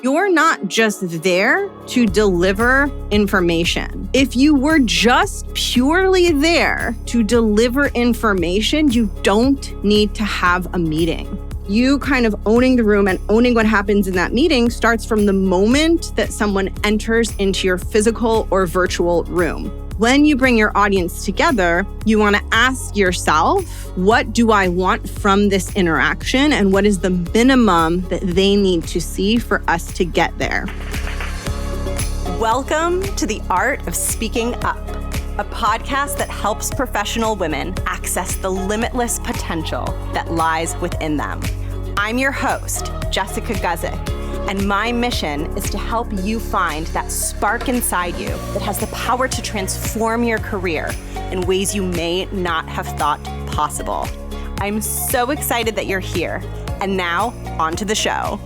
You're not just there to deliver information. If you were just purely there to deliver information, you don't need to have a meeting. You kind of owning the room and owning what happens in that meeting starts from the moment that someone enters into your physical or virtual room. When you bring your audience together, you want to ask yourself, what do I want from this interaction? And what is the minimum that they need to see for us to get there? Welcome to The Art of Speaking Up, a podcast that helps professional women access the limitless potential that lies within them. I'm your host, Jessica Guzik, and my mission is to help you find that spark inside you that has the power to transform your career in ways you may not have thought possible. I'm so excited that you're here. And now, on to the show.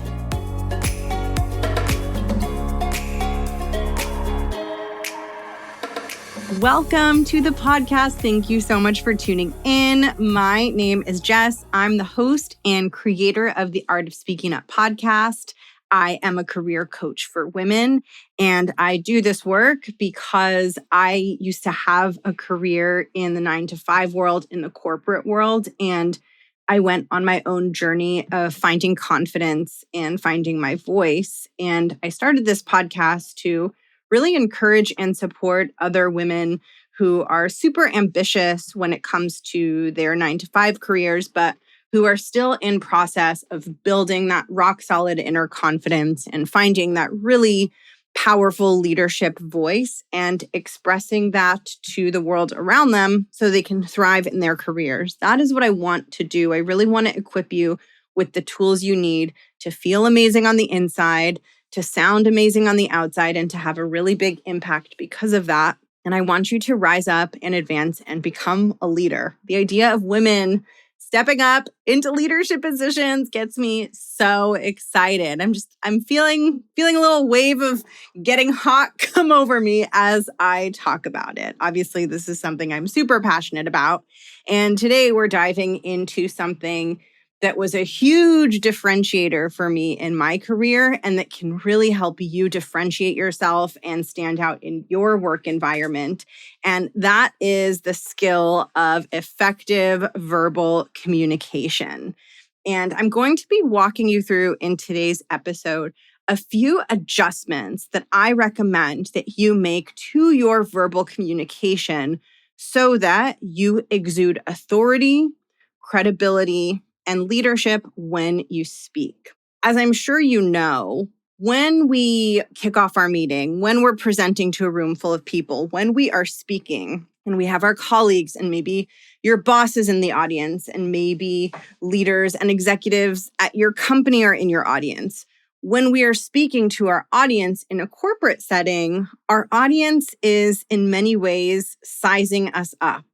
Welcome to the podcast. Thank you so much for tuning in. My name is Jess. I'm the host and creator of the Art of Speaking Up podcast. I am a career coach for women, and I do this work because I used to have a career in the 9-to-5 world, in the corporate world, and I went on my own journey of finding confidence and finding my voice. And I started this podcast to really encourage and support other women who are super ambitious when it comes to their 9-to-5 careers, but who are still in process of building that rock solid inner confidence and finding that really powerful leadership voice and expressing that to the world around them so they can thrive in their careers. That is what I want to do. I really want to equip you with the tools you need to feel amazing on the inside, to sound amazing on the outside, and to have a really big impact because of that. And I want you to rise up and advance and become a leader. The idea of women stepping up into leadership positions gets me so excited. I'm feeling a little wave of getting hot come over me as I talk about it. Obviously, this is something I'm super passionate about. And today we're diving into something that was a huge differentiator for me in my career and that can really help you differentiate yourself and stand out in your work environment. And that is the skill of effective verbal communication. And I'm going to be walking you through in today's episode a few adjustments that I recommend that you make to your verbal communication so that you exude authority, credibility, and leadership when you speak. As I'm sure you know, when we kick off our meeting, when we're presenting to a room full of people, when we are speaking, and we have our colleagues and maybe your bosses in the audience, and maybe leaders and executives at your company are in your audience. When we are speaking to our audience in a corporate setting, our audience is in many ways sizing us up.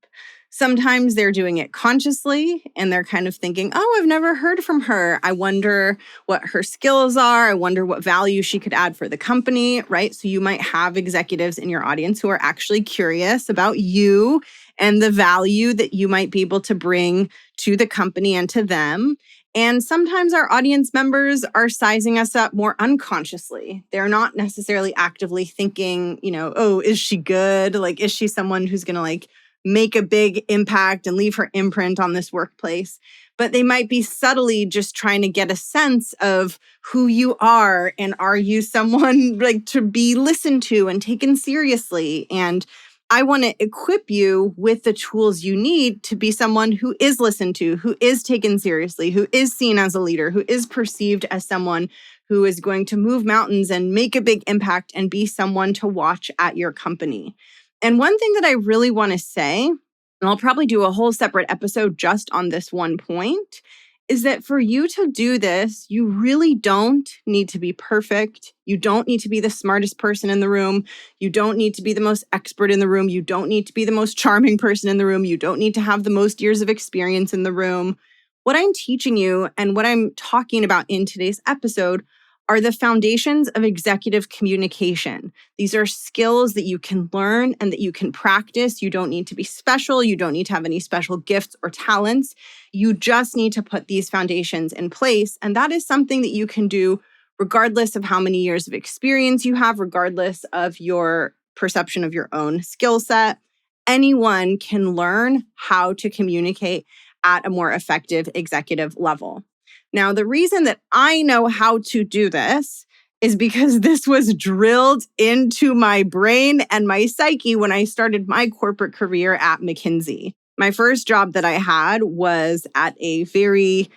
Sometimes they're doing it consciously and they're kind of thinking, oh, I've never heard from her. I wonder what her skills are. I wonder what value she could add for the company, right? So you might have executives in your audience who are actually curious about you and the value that you might be able to bring to the company and to them. And sometimes our audience members are sizing us up more unconsciously. They're not necessarily actively thinking, oh, is she good? Like, is she someone who's going to make a big impact and leave her imprint on this workplace? But they might be subtly just trying to get a sense of who you are, and are you someone to be listened to and taken seriously? And I want to equip you with the tools you need to be someone who is listened to, who is taken seriously, who is seen as a leader, who is perceived as someone who is going to move mountains and make a big impact and be someone to watch at your company. And one thing that I really want to say, and I'll probably do a whole separate episode just on this one point, is that for you to do this, you really don't need to be perfect. You don't need to be the smartest person in the room. You don't need to be the most expert in the room. You don't need to be the most charming person in the room. You don't need to have the most years of experience in the room. What I'm teaching you and what I'm talking about in today's episode are the foundations of executive communication. These are skills that you can learn and that you can practice. You don't need to be special. You don't need to have any special gifts or talents. You just need to put these foundations in place. And that is something that you can do regardless of how many years of experience you have, regardless of your perception of your own skill set. Anyone can learn how to communicate at a more effective executive level. Now, the reason that I know how to do this is because this was drilled into my brain and my psyche when I started my corporate career at McKinsey. My first job that I had was at a very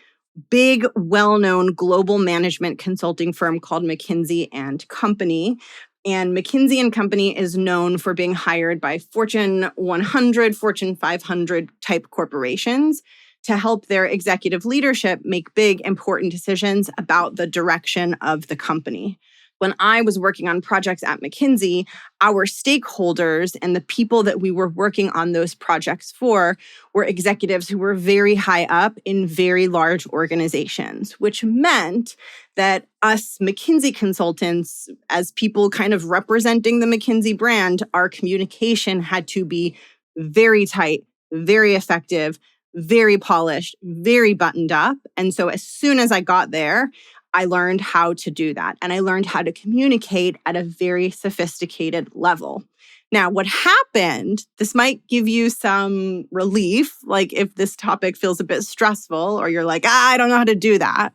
big, well-known global management consulting firm called McKinsey and Company. And McKinsey and Company is known for being hired by Fortune 100, Fortune 500 type corporations to help their executive leadership make big, important decisions about the direction of the company. When I was working on projects at McKinsey, our stakeholders and the people that we were working on those projects for were executives who were very high up in very large organizations, which meant that us McKinsey consultants, as people kind of representing the McKinsey brand, our communication had to be very tight, very effective, very polished, very buttoned up. And so as soon as I got there, I learned how to do that. And I learned how to communicate at a very sophisticated level. Now, what happened, this might give you some relief, like if this topic feels a bit stressful or you're like, I don't know how to do that.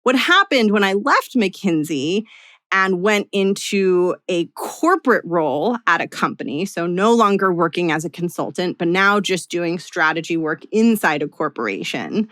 What happened when I left McKinsey and went into a corporate role at a company, so no longer working as a consultant, but now just doing strategy work inside a corporation,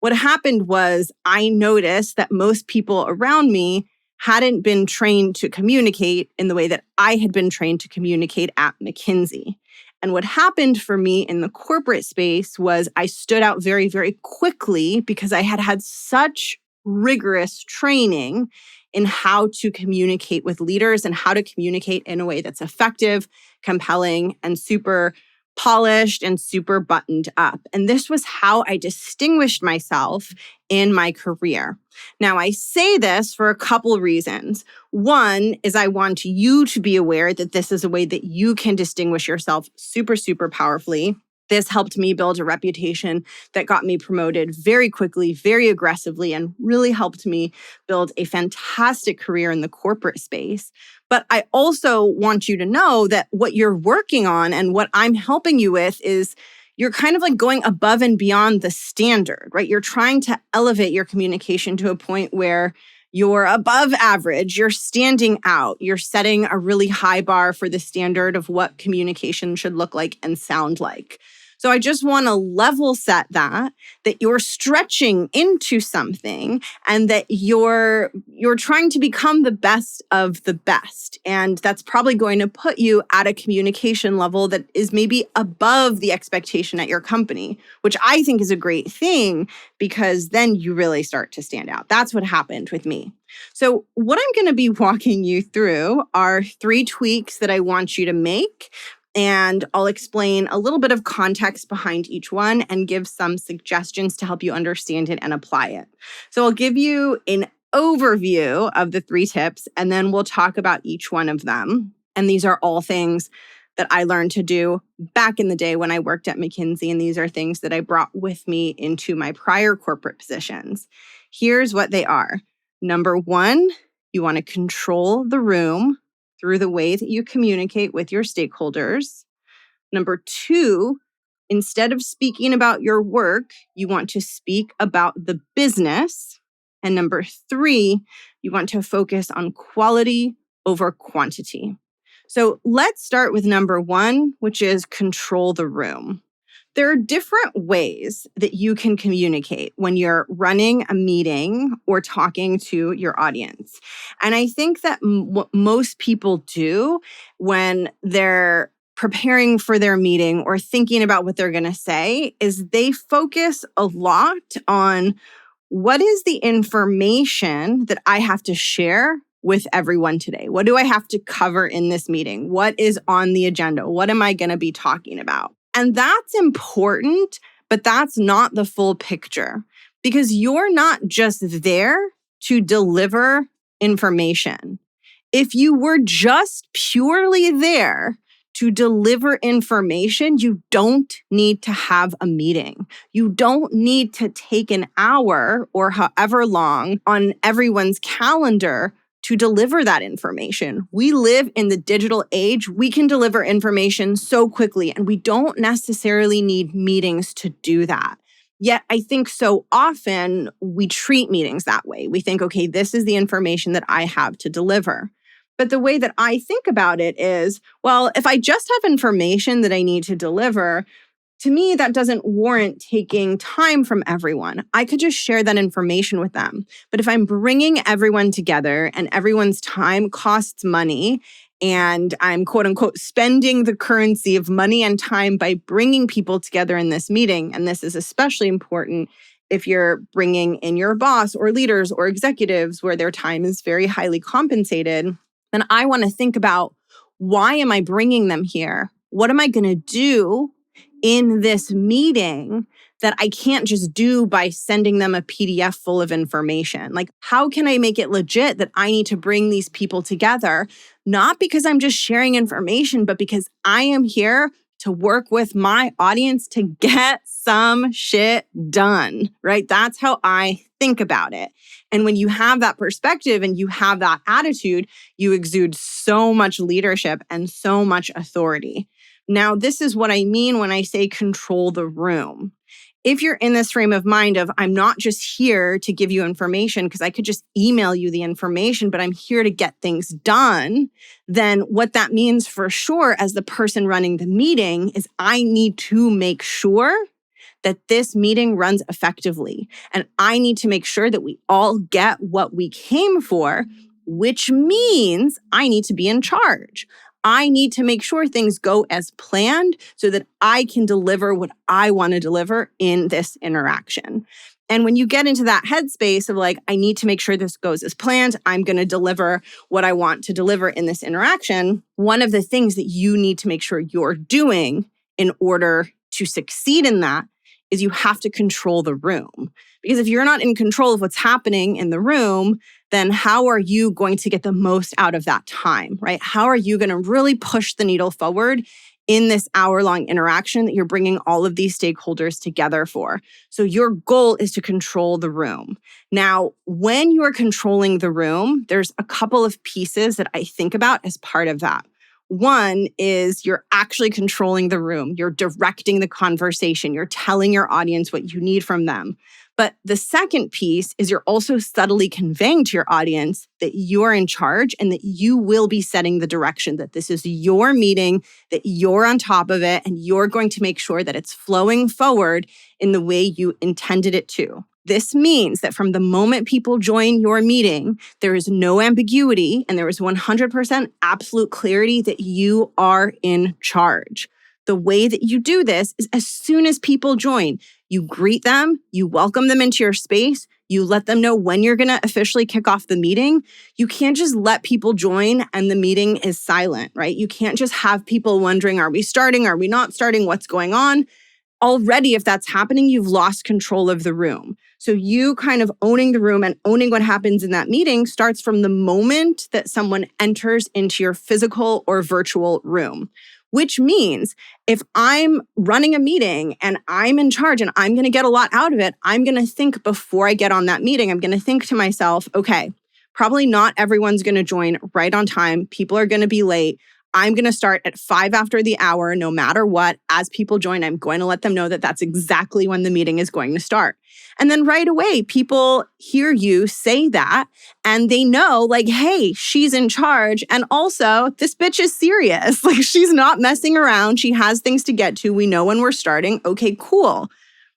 what happened was I noticed that most people around me hadn't been trained to communicate in the way that I had been trained to communicate at McKinsey. And what happened for me in the corporate space was I stood out very, very quickly because I had had such rigorous training in how to communicate with leaders and how to communicate in a way that's effective, compelling, and super polished and super buttoned up. And this was how I distinguished myself in my career. Now, I say this for a couple of reasons. One is I want you to be aware that this is a way that you can distinguish yourself super, super powerfully. This helped me build a reputation that got me promoted very quickly, very aggressively, and really helped me build a fantastic career in the corporate space. But I also want you to know that what you're working on and what I'm helping you with is you're kind of like going above and beyond the standard, right? You're trying to elevate your communication to a point where you're above average, you're standing out, you're setting a really high bar for the standard of what communication should look like and sound like. So I just want to level set that you're stretching into something and that you're trying to become the best of the best. And that's probably going to put you at a communication level that is maybe above the expectation at your company, which I think is a great thing because then you really start to stand out. That's what happened with me. So what I'm going to be walking you through are 3 tweaks that I want you to make. And I'll explain a little bit of context behind each one and give some suggestions to help you understand it and apply it. So I'll give you an overview of the 3 tips, and then we'll talk about each one of them. And these are all things that I learned to do back in the day when I worked at McKinsey, and these are things that I brought with me into my prior corporate positions. Here's what they are. Number 1, you want to control the room through the way that you communicate with your stakeholders. Number 2, instead of speaking about your work, you want to speak about the business. And number 3, you want to focus on quality over quantity. So let's start with number 1, which is control the room. There are different ways that you can communicate when you're running a meeting or talking to your audience. And I think that what most people do when they're preparing for their meeting or thinking about what they're going to say is they focus a lot on what is the information that I have to share with everyone today? What do I have to cover in this meeting? What is on the agenda? What am I going to be talking about? And that's important, but that's not the full picture because you're not just there to deliver information. If you were just purely there To deliver information, you don't need to have a meeting. You don't need to take an hour or however long on everyone's calendar to deliver that information. We live in the digital age. We can deliver information so quickly, and we don't necessarily need meetings to do that. Yet I think so often we treat meetings that way. We think, okay, this is the information that I have to deliver. But the way that I think about it is, well, if I just have information that I need to deliver, to me, that doesn't warrant taking time from everyone. I could just share that information with them. But if I'm bringing everyone together and everyone's time costs money, and I'm quote unquote spending the currency of money and time by bringing people together in this meeting, and this is especially important if you're bringing in your boss or leaders or executives where their time is very highly compensated, then I want to think about, why am I bringing them here? What am I going to do in this meeting that I can't just do by sending them a PDF full of information? Like, how can I make it legit that I need to bring these people together? Not because I'm just sharing information, but because I am here to work with my audience to get some shit done, right? That's how I think about it. And when you have that perspective and you have that attitude, you exude so much leadership and so much authority. Now, this is what I mean when I say control the room. If you're in this frame of mind of, I'm not just here to give you information because I could just email you the information, but I'm here to get things done, then what that means for sure as the person running the meeting is I need to make sure that this meeting runs effectively. And I need to make sure that we all get what we came for, which means I need to be in charge. I need to make sure things go as planned so that I can deliver what I want to deliver in this interaction. And when you get into that headspace of like, I need to make sure this goes as planned, I'm going to deliver what I want to deliver in this interaction, one of the things that you need to make sure you're doing in order to succeed in that is you have to control the room. Because if you're not in control of what's happening in the room, then how are you going to get the most out of that time, right? How are you going to really push the needle forward in this hour-long interaction that you're bringing all of these stakeholders together for? So your goal is to control the room. Now, when you are controlling the room, there's a couple of pieces that I think about as part of that. One is you're actually controlling the room. You're directing the conversation. You're telling your audience what you need from them. But the second piece is you're also subtly conveying to your audience that you're in charge and that you will be setting the direction, that this is your meeting, that you're on top of it, and you're going to make sure that it's flowing forward in the way you intended it to. This means that from the moment people join your meeting, there is no ambiguity and there is 100% absolute clarity that you are in charge. The way that you do this is as soon as people join, you greet them, you welcome them into your space, you let them know when you're going to officially kick off the meeting. You can't just let people join and the meeting is silent, right? You can't just have people wondering, are we starting? Are we not starting? What's going on? Already, if that's happening, you've lost control of the room. So you kind of owning the room and owning what happens in that meeting starts from the moment that someone enters into your physical or virtual room. Which means if I'm running a meeting and I'm in charge and I'm going to get a lot out of it, I'm going to think before I get on that meeting, I'm going to think to myself, okay, probably not everyone's going to join right on time. People are going to be late. I'm going to start at 5 after the hour, no matter what. As people join, I'm going to let them know that that's exactly when the meeting is going to start. And then right away, people hear you say that and they know like, hey, she's in charge. And also this bitch is serious. Like she's not messing around. She has things to get to. We know when we're starting. Okay, cool.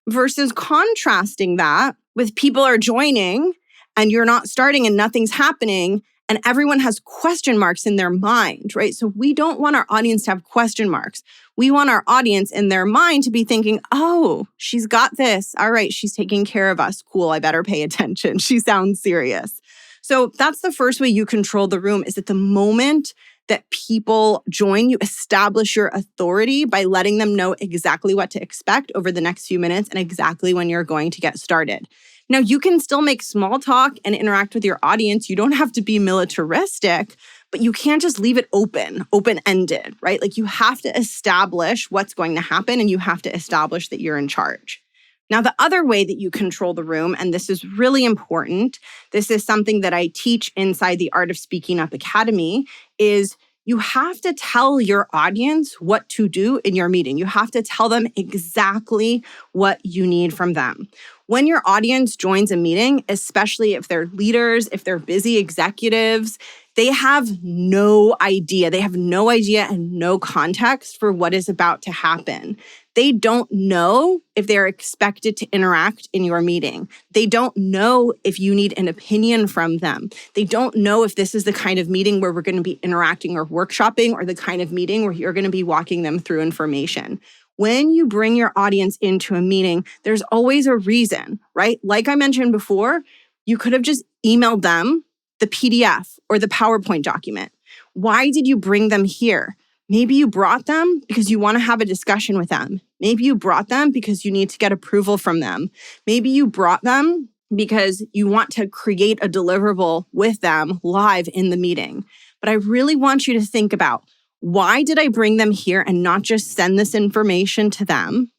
Versus contrasting that with people are joining and you're not starting and nothing's happening. And everyone has question marks in their mind, right? So we don't want our audience to have question marks. We want our audience in their mind to be thinking, oh, she's got this. All right, she's taking care of us. Cool, I better pay attention. She sounds serious. So that's the first way you control the room is at the moment that people join, you establish your authority by letting them know exactly what to expect over the next few minutes and exactly when you're going to get started. Now, you can still make small talk and interact with your audience. You don't have to be militaristic, but you can't just leave it open-ended, right? Like you have to establish what's going to happen and you have to establish that you're in charge. Now, the other way that you control the room, and this is really important, this is something that I teach inside the Art of Speaking Up Academy, is you have to tell your audience what to do in your meeting. You have to tell them exactly what you need from them. When your audience joins a meeting, especially if they're leaders, if they're busy executives, they have no idea. They have no idea and no context for what is about to happen. They don't know if they're expected to interact in your meeting. They don't know if you need an opinion from them. They don't know if this is the kind of meeting where we're going to be interacting or workshopping, or the kind of meeting where you're going to be walking them through information. When you bring your audience into a meeting, there's always a reason, right? Like I mentioned before, you could have just emailed them the PDF or the PowerPoint document. Why did you bring them here? Maybe you brought them because you want to have a discussion with them. Maybe you brought them because you need to get approval from them. Maybe you brought them because you want to create a deliverable with them live in the meeting. But I really want you to think about, why did I bring them here and not just send this information to them?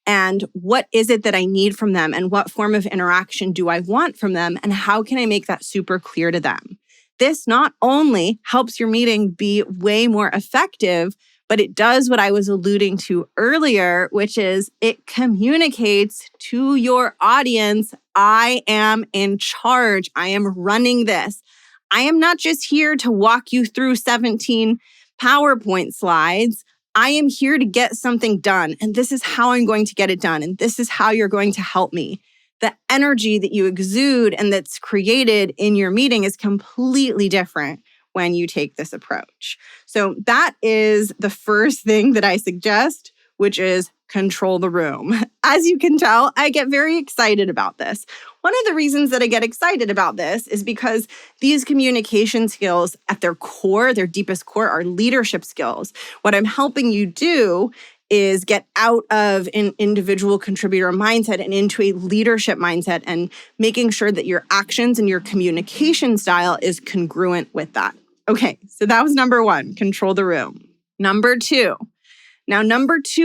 And what is it that I need from them? And what form of interaction do I want from them? And how can I make that super clear to them? This not only helps your meeting be way more effective, but it does what I was alluding to earlier, which is it communicates to your audience, I am in charge. I am running this. I am not just here to walk you through 17 PowerPoint slides. I am here to get something done, and this is how I'm going to get it done, and this is how you're going to help me. The energy that you exude and that's created in your meeting is completely different when you take this approach. So that is the first thing that I suggest, which is control the room. As you can tell, I get very excited about this. One of the reasons that I get excited about this is because these communication skills at their core, their deepest core, are leadership skills. What I'm helping you do is get out of an individual contributor mindset and into a leadership mindset, and making sure that your actions and your communication style is congruent with that. Okay, so that was number one, control the room. Number two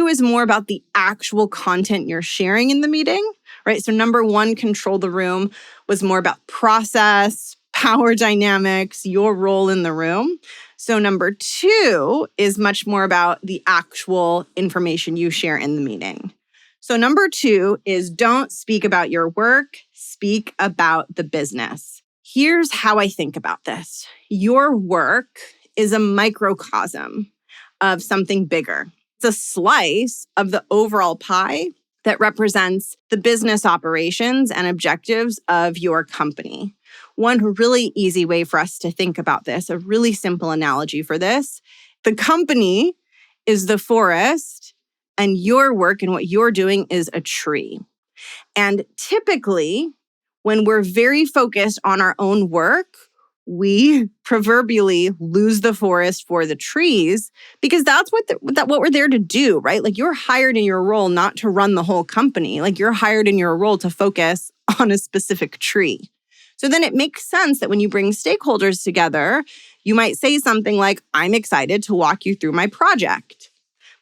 is more about the actual content you're sharing in the meeting, right? So number one, control the room, was more about process, power dynamics, your role in the room. So number two is much more about the actual information you share in the meeting. So number two is don't speak about your work, speak about the business. Here's how I think about this. Your work is a microcosm of something bigger. It's a slice of the overall pie that represents the business operations and objectives of your company. One really easy way for us to think about this, a really simple analogy for this, the company is the forest and your work and what you're doing is a tree. And typically, when we're very focused on our own work, we proverbially lose the forest for the trees, because that's what we're there to do, right? Like, you're hired in your role not to run the whole company. Like, you're hired in your role to focus on a specific tree. So then it makes sense that when you bring stakeholders together, you might say something like, I'm excited to walk you through my project.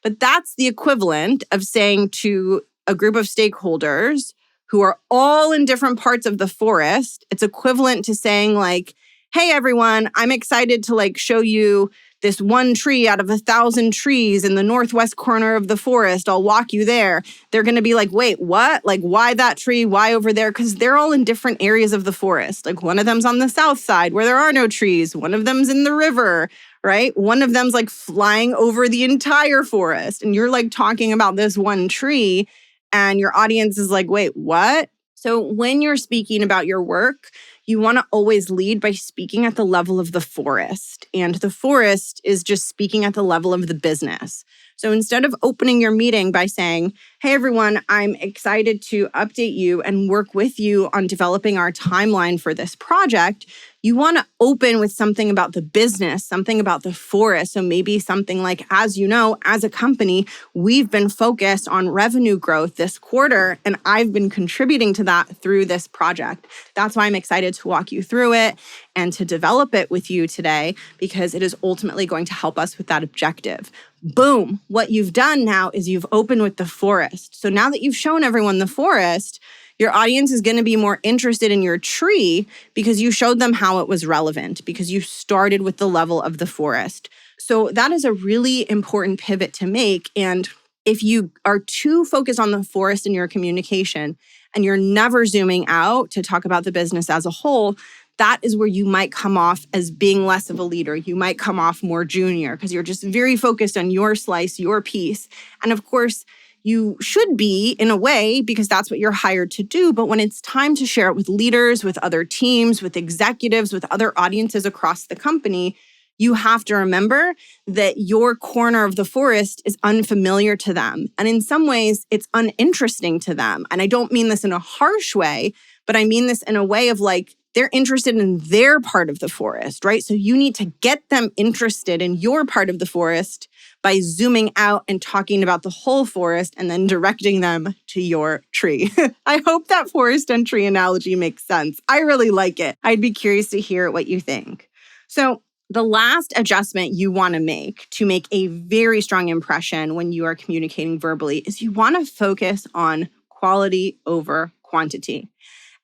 But that's the equivalent of saying to a group of stakeholders who are all in different parts of the forest, it's equivalent to saying like, hey, everyone, I'm excited to show you this one tree out of 1,000 trees in the northwest corner of the forest. I'll walk you there. They're going to be like, wait, what? Like, why that tree? Why over there? Because they're all in different areas of the forest. Like, one of them's on the south side where there are no trees. One of them's in the river, right? One of them's flying over the entire forest. And you're talking about this one tree, and your audience is like, wait, what? So when you're speaking about your work, you want to always lead by speaking at the level of the forest. And the forest is just speaking at the level of the business. So instead of opening your meeting by saying, Hey everyone, I'm excited to update you and work with you on developing our timeline for this project. You want to open with something about the business, something about the forest. So maybe something like, as you know, as a company, we've been focused on revenue growth this quarter, and I've been contributing to that through this project. That's why I'm excited to walk you through it and to develop it with you today, because it is ultimately going to help us with that objective. Boom. What you've done now is you've opened with the forest. So now that you've shown everyone the forest, your audience is going to be more interested in your tree because you showed them how it was relevant, because you started with the level of the forest. So that is a really important pivot to make. And if you are too focused on the forest in your communication and you're never zooming out to talk about the business as a whole, that is where you might come off as being less of a leader. You might come off more junior because you're just very focused on your slice, your piece. And of course, you should be in a way because that's what you're hired to do. But when it's time to share it with leaders, with other teams, with executives, with other audiences across the company, you have to remember that your corner of the forest is unfamiliar to them. And in some ways, it's uninteresting to them. And I don't mean this in a harsh way, but I mean this in a way of like, they're interested in their part of the forest, right? So you need to get them interested in your part of the forest by zooming out and talking about the whole forest and then directing them to your tree. I hope that forest and tree analogy makes sense. I really like it. I'd be curious to hear what you think. So the last adjustment you want to make a very strong impression when you are communicating verbally is you want to focus on quality over quantity.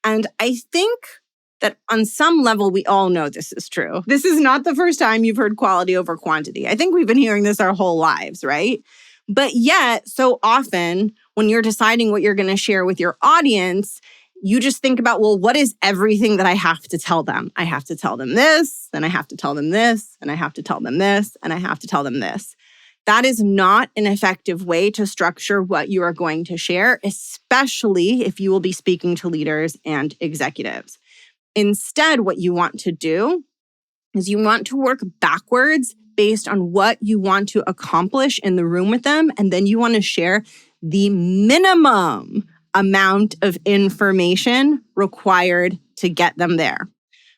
And I think that on some level, we all know this is true. This is not the first time you've heard quality over quantity. I think we've been hearing this our whole lives, right? But yet, so often, when you're deciding what you're going to share with your audience, you just think about, well, what is everything that I have to tell them? I have to tell them this, then I have to tell them this, and I have to tell them this, and I have to tell them this. That is not an effective way to structure what you are going to share, especially if you will be speaking to leaders and executives. Instead, what you want to do is you want to work backwards based on what you want to accomplish in the room with them. And then you want to share the minimum amount of information required to get them there.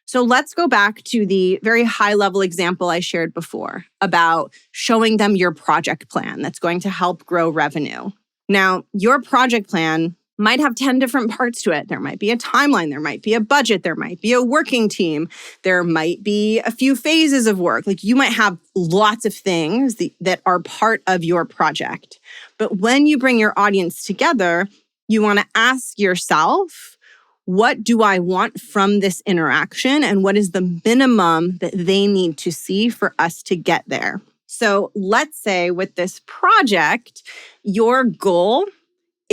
So let's go back to the very high-level example I shared before about showing them your project plan that's going to help grow revenue. Now, your project plan might have 10 different parts to it. There might be a timeline, there might be a budget, there might be a working team, there might be a few phases of work. Like you might have lots of things that are part of your project. But when you bring your audience together, you want to ask yourself, what do I want from this interaction? And what is the minimum that they need to see for us to get there? So let's say with this project, your goal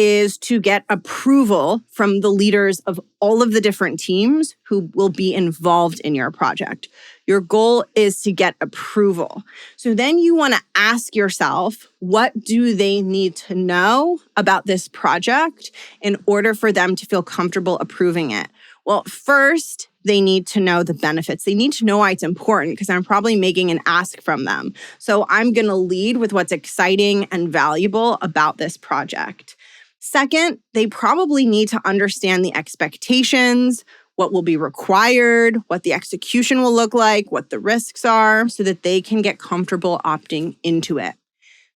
is to get approval from the leaders of all of the different teams who will be involved in your project. Your goal is to get approval. So then you want to ask yourself, what do they need to know about this project in order for them to feel comfortable approving it? Well, first, they need to know the benefits. They need to know why it's important because I'm probably making an ask from them. So I'm going to lead with what's exciting and valuable about this project. Second, they probably need to understand the expectations, what will be required, what the execution will look like, what the risks are, so that they can get comfortable opting into it.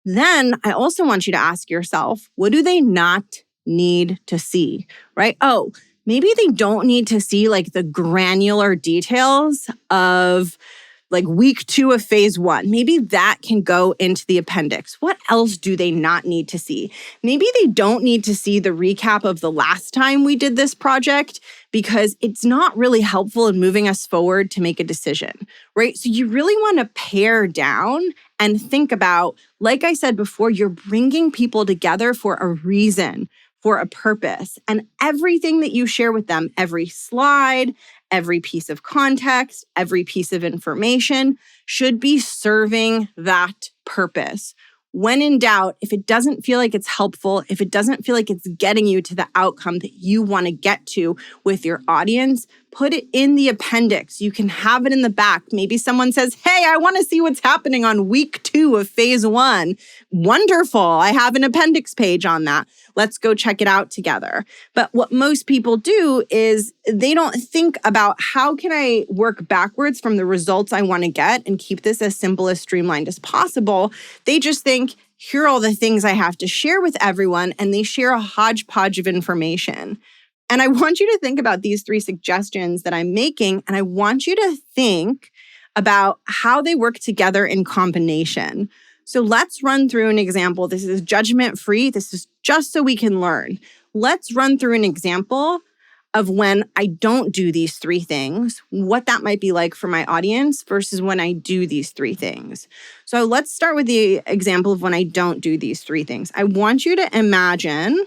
Then I also want you to ask yourself, what do they not need to see, right? Oh, maybe they don't need to see like the granular details of like week 2 of phase 1. Maybe that can go into the appendix. What else do they not need to see? Maybe they don't need to see the recap of the last time we did this project because it's not really helpful in moving us forward to make a decision, right? So you really want to pare down and think about, like I said before, you're bringing people together for a reason, for a purpose. And everything that you share with them, every slide, every piece of context, every piece of information should be serving that purpose. When in doubt, if it doesn't feel like it's helpful, if it doesn't feel like it's getting you to the outcome that you want to get to with your audience, Put it in the appendix. You can have it in the back. Maybe someone says, hey, I want to see what's happening on week 2 of phase 1. Wonderful. I have an appendix page on that. Let's go check it out together. But what most people do is they don't think about how can I work backwards from the results I want to get and keep this as simple, as streamlined as possible. They just think, here are all the things I have to share with everyone, and they share a hodgepodge of information. And I want you to think about these 3 suggestions that I'm making, and I want you to think about how they work together in combination. So let's run through an example. This is judgment-free. This is just so we can learn. Let's run through an example of when I don't do these 3 things, what that might be like for my audience versus when I do these 3 things. So let's start with the example of when I don't do these 3 things. I want you to imagine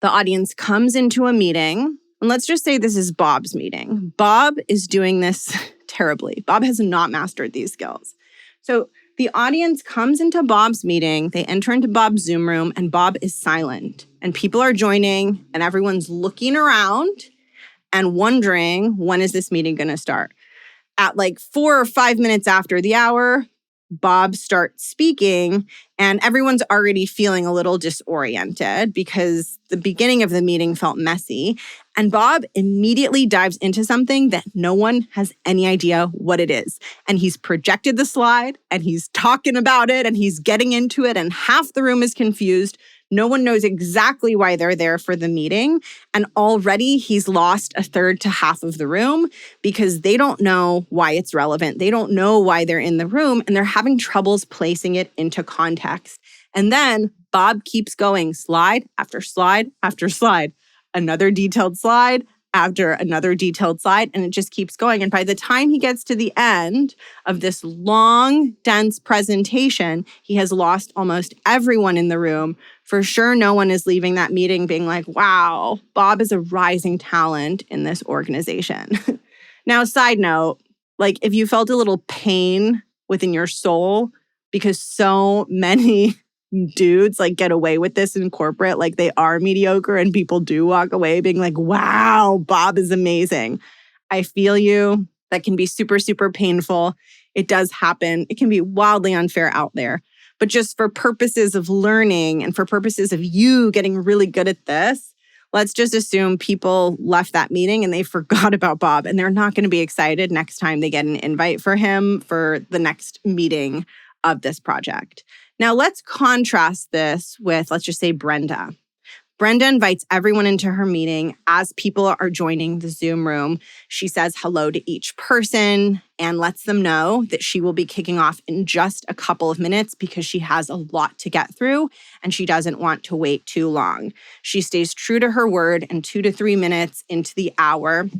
the audience comes into a meeting, and let's just say this is Bob's meeting. Bob is doing this terribly. Bob has not mastered these skills. So the audience comes into Bob's meeting, they enter into Bob's Zoom room, and Bob is silent. And people are joining, and everyone's looking around and wondering, when is this meeting going to start? At like 4 or 5 minutes after the hour, Bob starts speaking, and everyone's already feeling a little disoriented because the beginning of the meeting felt messy. And Bob immediately dives into something that no one has any idea what it is. And he's projected the slide, and he's talking about it, and he's getting into it, and half the room is confused. No one knows exactly why they're there for the meeting. And already he's lost a third to half of the room because they don't know why it's relevant. They don't know why they're in the room, and they're having troubles placing it into context. And then Bob keeps going, slide after slide after slide, another detailed slide after another detailed slide, and it just keeps going. And by the time he gets to the end of this long, dense presentation, he has lost almost everyone in the room. For sure, no one is leaving that meeting being like, wow, Bob is a rising talent in this organization. Now, side note, like if you felt a little pain within your soul because so many dudes like get away with this in corporate, like they are mediocre and people do walk away being like, wow, Bob is amazing. I feel you. That can be super, super painful. It does happen. It can be wildly unfair out there. But just for purposes of learning and for purposes of you getting really good at this, let's just assume people left that meeting and they forgot about Bob, and they're not going to be excited next time they get an invite for him for the next meeting of this project. Now, let's contrast this with, let's just say, Brenda. Brenda invites everyone into her meeting. As people are joining the Zoom room, she says hello to each person and lets them know that she will be kicking off in just a couple of minutes because she has a lot to get through and she doesn't want to wait too long. She stays true to her word, and 2 to 3 minutes into the hour,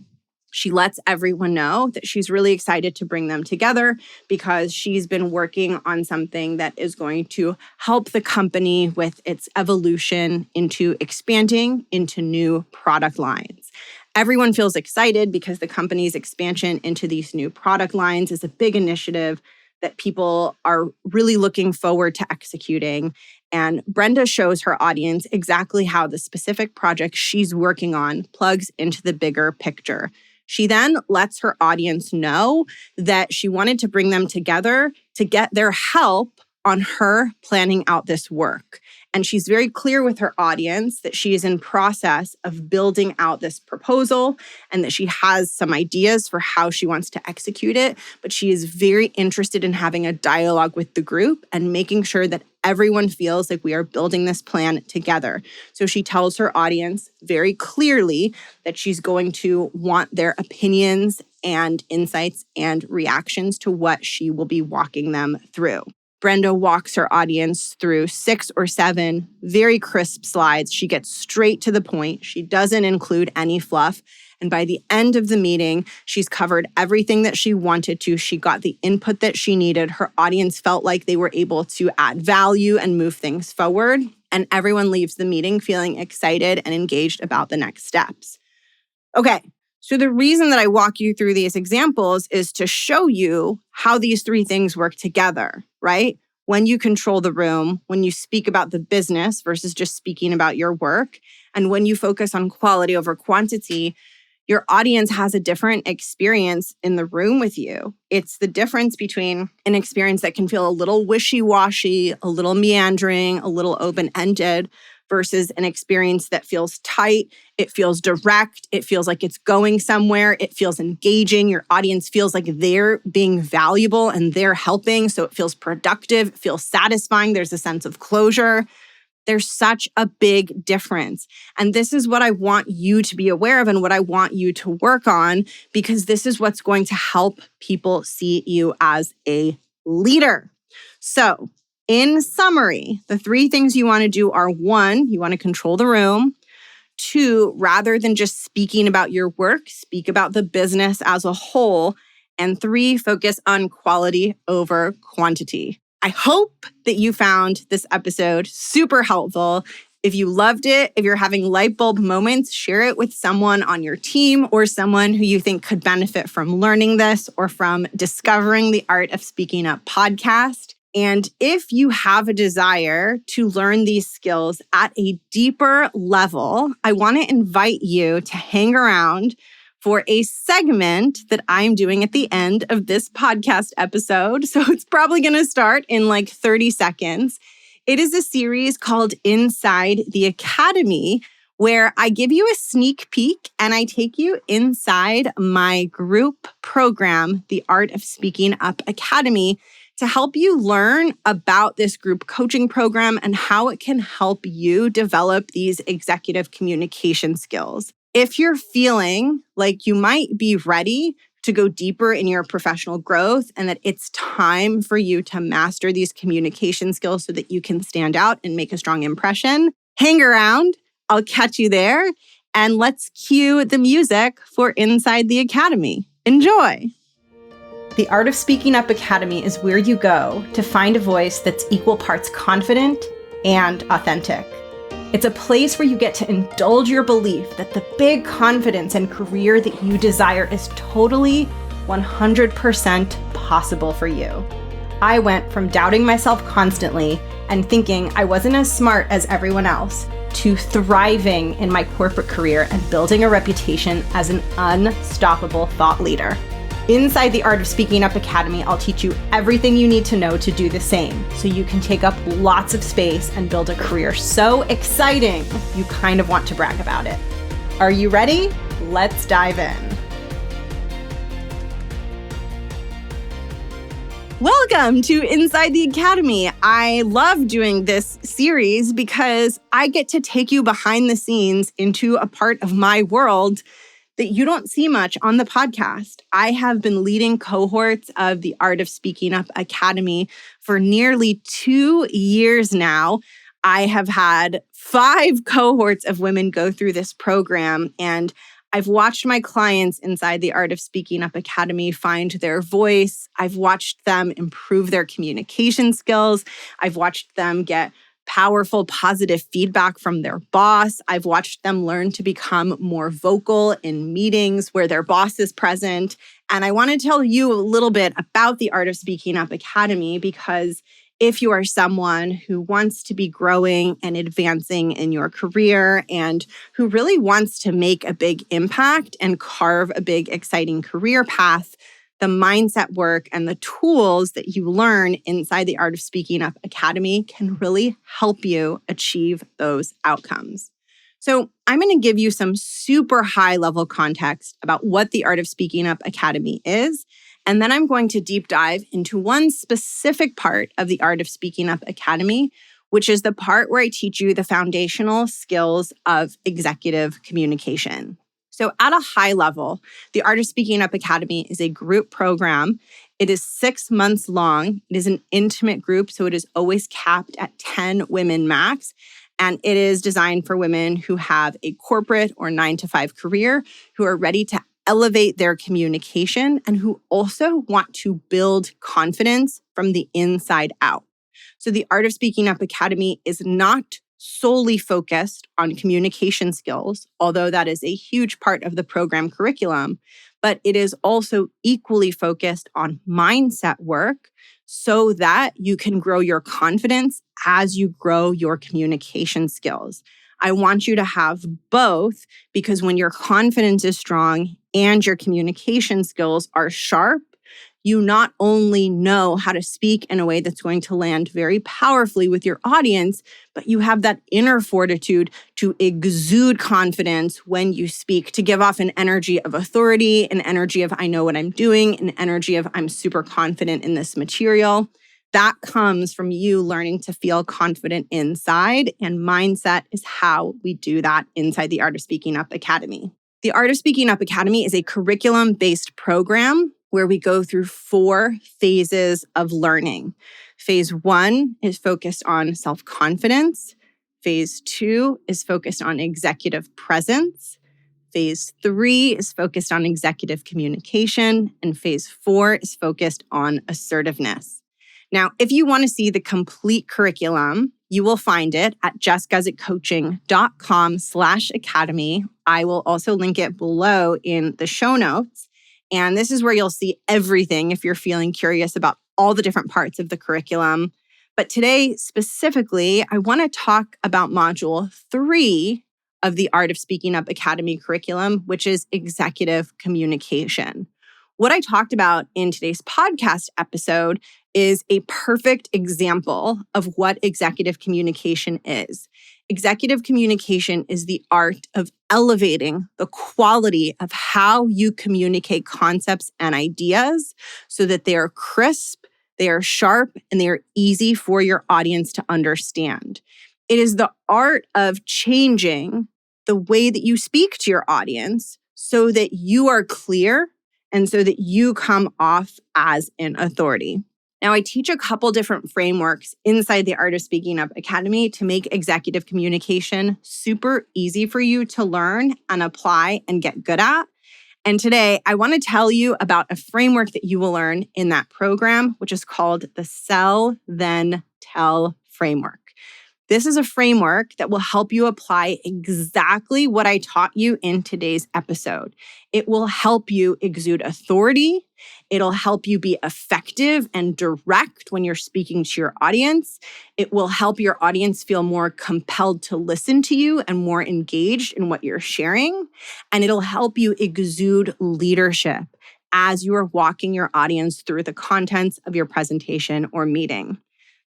she lets everyone know that she's really excited to bring them together because she's been working on something that is going to help the company with its evolution into expanding into new product lines. Everyone feels excited because the company's expansion into these new product lines is a big initiative that people are really looking forward to executing. And Brenda shows her audience exactly how the specific project she's working on plugs into the bigger picture. She then lets her audience know that she wanted to bring them together to get their help on her planning out this work. And she's very clear with her audience that she is in process of building out this proposal and that she has some ideas for how she wants to execute it. But she is very interested in having a dialogue with the group and making sure that everyone feels like we are building this plan together. So she tells her audience very clearly that she's going to want their opinions and insights and reactions to what she will be walking them through. Brenda walks her audience through 6 or 7 very crisp slides. She gets straight to the point. She doesn't include any fluff. And by the end of the meeting, she's covered everything that she wanted to. She got the input that she needed. Her audience felt like they were able to add value and move things forward. And everyone leaves the meeting feeling excited and engaged about the next steps. Okay. So the reason that I walk you through these examples is to show you how these 3 things work together, right? When you control the room, when you speak about the business versus just speaking about your work, and when you focus on quality over quantity, Your audience has a different experience in the room with you. It's the difference between an experience that can feel a little wishy-washy, a little meandering, a little open-ended, versus an experience that feels tight, it feels direct, it feels like it's going somewhere, it feels engaging, your audience feels like they're being valuable and they're helping, so it feels productive, it feels satisfying, there's a sense of closure. There's such a big difference. And this is what I want you to be aware of and what I want you to work on, because this is what's going to help people see you as a leader. So, in summary, the 3 things you want to do are 1, you want to control the room. 2, rather than just speaking about your work, speak about the business as a whole. And 3, focus on quality over quantity. I hope that you found this episode super helpful. If you loved it, if you're having light bulb moments, share it with someone on your team or someone who you think could benefit from learning this or from discovering the Art of Speaking Up podcast. And if you have a desire to learn these skills at a deeper level, I want to invite you to hang around for a segment that I'm doing at the end of this podcast episode. So it's probably going to start in like 30 seconds. It is a series called Inside the Academy, where I give you a sneak peek and I take you inside my group program, the Art of Speaking Up Academy, to help you learn about this group coaching program and how it can help you develop these executive communication skills. If you're feeling like you might be ready to go deeper in your professional growth and that it's time for you to master these communication skills so that you can stand out and make a strong impression, hang around. I'll catch you there. And let's cue the music for Inside the Academy. Enjoy. The Art of Speaking Up Academy is where you go to find a voice that's equal parts confident and authentic. It's a place where you get to indulge your belief that the big confidence and career that you desire is totally 100% possible for you. I went from doubting myself constantly and thinking I wasn't as smart as everyone else to thriving in my corporate career and building a reputation as an unstoppable thought leader. Inside the Art of Speaking Up Academy, I'll teach you everything you need to know to do the same so you can take up lots of space and build a career so exciting you kind of want to brag about it. Are you ready? Let's dive in. Welcome to Inside the Academy. I love doing this series because I get to take you behind the scenes into a part of my world that you don't see much on the podcast. I have been leading cohorts of the Art of Speaking Up Academy for nearly 2 years now. I have had 5 cohorts of women go through this program, and I've watched my clients inside the Art of Speaking Up Academy find their voice. I've watched them improve their communication skills. I've watched them get powerful, positive feedback from their boss. I've watched them learn to become more vocal in meetings where their boss is present. And I want to tell you a little bit about the Art of Speaking Up Academy, because if you are someone who wants to be growing and advancing in your career and who really wants to make a big impact and carve a big, exciting career path, the mindset work and the tools that you learn inside the Art of Speaking Up Academy can really help you achieve those outcomes. So I'm going to give you some super high-level context about what the Art of Speaking Up Academy is, and then I'm going to deep dive into one specific part of the Art of Speaking Up Academy, which is the part where I teach you the foundational skills of executive communication. So at a high level, the Art of Speaking Up Academy is a group program. It is 6 months long. It is an intimate group, so it is always capped at 10 women max. And it is designed for women who have a corporate or 9-to-5 career, who are ready to elevate their communication, and who also want to build confidence from the inside out. So the Art of Speaking Up Academy is not solely focused on communication skills, although that is a huge part of the program curriculum, but it is also equally focused on mindset work so that you can grow your confidence as you grow your communication skills. I want you to have both because when your confidence is strong and your communication skills are sharp, you not only know how to speak in a way that's going to land very powerfully with your audience, but you have that inner fortitude to exude confidence when you speak, to give off an energy of authority, an energy of I know what I'm doing, an energy of I'm super confident in this material. That comes from you learning to feel confident inside, and mindset is how we do that inside the Art of Speaking Up Academy. The Art of Speaking Up Academy is a curriculum-based program where we go through 4 phases of learning. Phase 1 is focused on self-confidence. Phase 2 is focused on executive presence. Phase 3 is focused on executive communication. And phase 4 is focused on assertiveness. Now, if you want to see the complete curriculum, you will find it at jessguzikcoaching.com/academy. I will also link it below in the show notes. And this is where you'll see everything if you're feeling curious about all the different parts of the curriculum. But today, specifically, I want to talk about Module 3 of the Art of Speaking Up Academy curriculum, which is executive communication. What I talked about in today's podcast episode is a perfect example of what executive communication is. Executive communication is the art of elevating the quality of how you communicate concepts and ideas so that they are crisp, they are sharp, and they are easy for your audience to understand. It is the art of changing the way that you speak to your audience so that you are clear and so that you come off as an authority. Now, I teach a couple different frameworks inside the Art of Speaking Up Academy to make executive communication super easy for you to learn and apply and get good at. And today, I want to tell you about a framework that you will learn in that program, which is called the Sell, Then Tell framework. This is a framework that will help you apply exactly what I taught you in today's episode. It will help you exude authority. It'll help you be effective and direct when you're speaking to your audience. It will help your audience feel more compelled to listen to you and more engaged in what you're sharing. And it'll help you exude leadership as you are walking your audience through the contents of your presentation or meeting.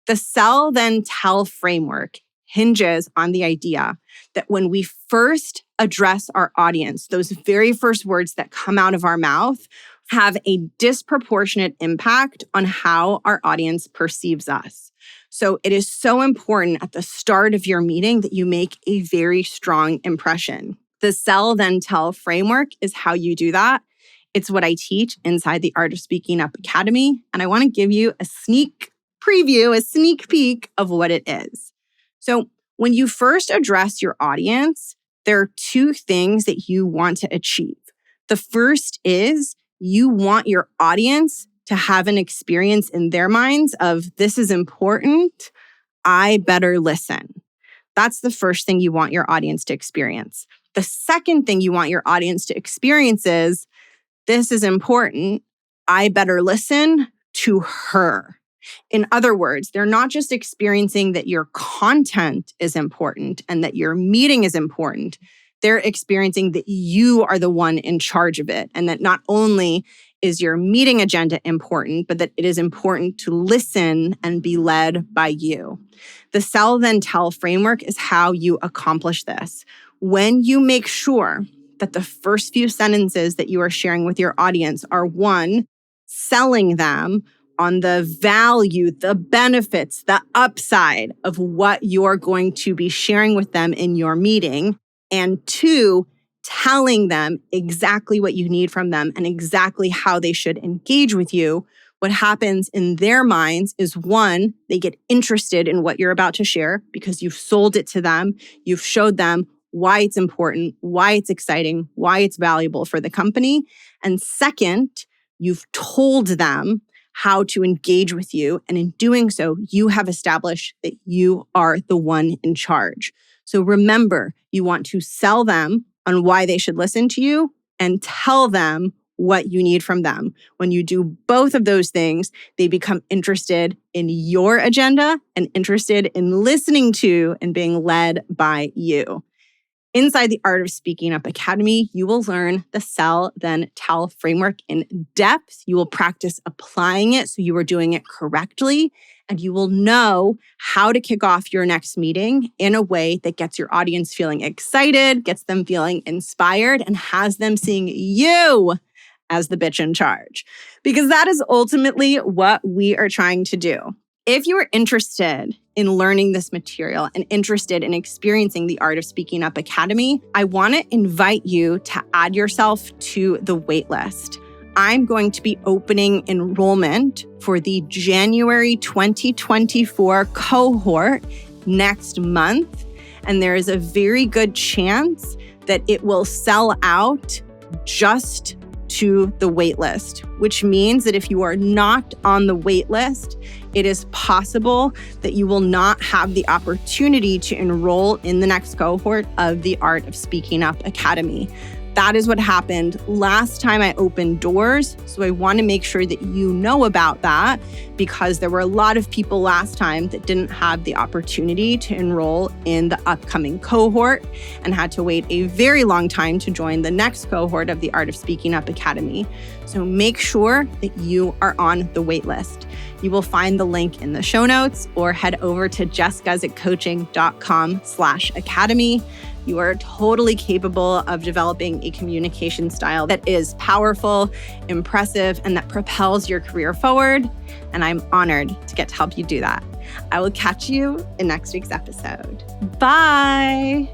The Sell, Then Tell framework hinges on the idea that when we first address our audience, those very first words that come out of our mouth have a disproportionate impact on how our audience perceives us. So it is so important at the start of your meeting that you make a very strong impression. The Sell, Then Tell framework is how you do that. It's what I teach inside the Art of Speaking Up Academy. And I want to give you a sneak peek of what it is. So when you first address your audience, there are 2 things that you want to achieve. The first is you want your audience to have an experience in their minds of this is important, I better listen. That's the first thing you want your audience to experience. The second thing you want your audience to experience is this is important, I better listen to her. In other words, they're not just experiencing that your content is important and that your meeting is important. They're experiencing that you are the one in charge of it and that not only is your meeting agenda important, but that it is important to listen and be led by you. The Sell, Then Tell framework is how you accomplish this. When you make sure that the first few sentences that you are sharing with your audience are 1, selling them on the value, the benefits, the upside of what you're going to be sharing with them in your meeting. And 2, telling them exactly what you need from them and exactly how they should engage with you. What happens in their minds is 1, they get interested in what you're about to share because you've sold it to them. You've showed them why it's important, why it's exciting, why it's valuable for the company. And second, you've told them how to engage with you. And in doing so, you have established that you are the one in charge. So remember, you want to sell them on why they should listen to you and tell them what you need from them. When you do both of those things, they become interested in your agenda and interested in listening to and being led by you. Inside the Art of Speaking Up Academy, you will learn the Sell, Then Tell framework in depth. You will practice applying it so you are doing it correctly, and you will know how to kick off your next meeting in a way that gets your audience feeling excited, gets them feeling inspired, and has them seeing you as the bitch in charge. Because that is ultimately what we are trying to do. If you are interested in learning this material and interested in experiencing the Art of Speaking Up Academy, I want to invite you to add yourself to the waitlist. I'm going to be opening enrollment for the January 2024 cohort next month, and there is a very good chance that it will sell out just to the waitlist, which means that if you are not on the waitlist, it is possible that you will not have the opportunity to enroll in the next cohort of the Art of Speaking Up Academy. That is what happened last time I opened doors. So I want to make sure that you know about that, because there were a lot of people last time that didn't have the opportunity to enroll in the upcoming cohort and had to wait a very long time to join the next cohort of the Art of Speaking Up Academy. So make sure that you are on the wait list. You will find the link in the show notes or head over to jessguzikcoaching.com/academy. You are totally capable of developing a communication style that is powerful, impressive, and that propels your career forward. And I'm honored to get to help you do that. I will catch you in next week's episode. Bye.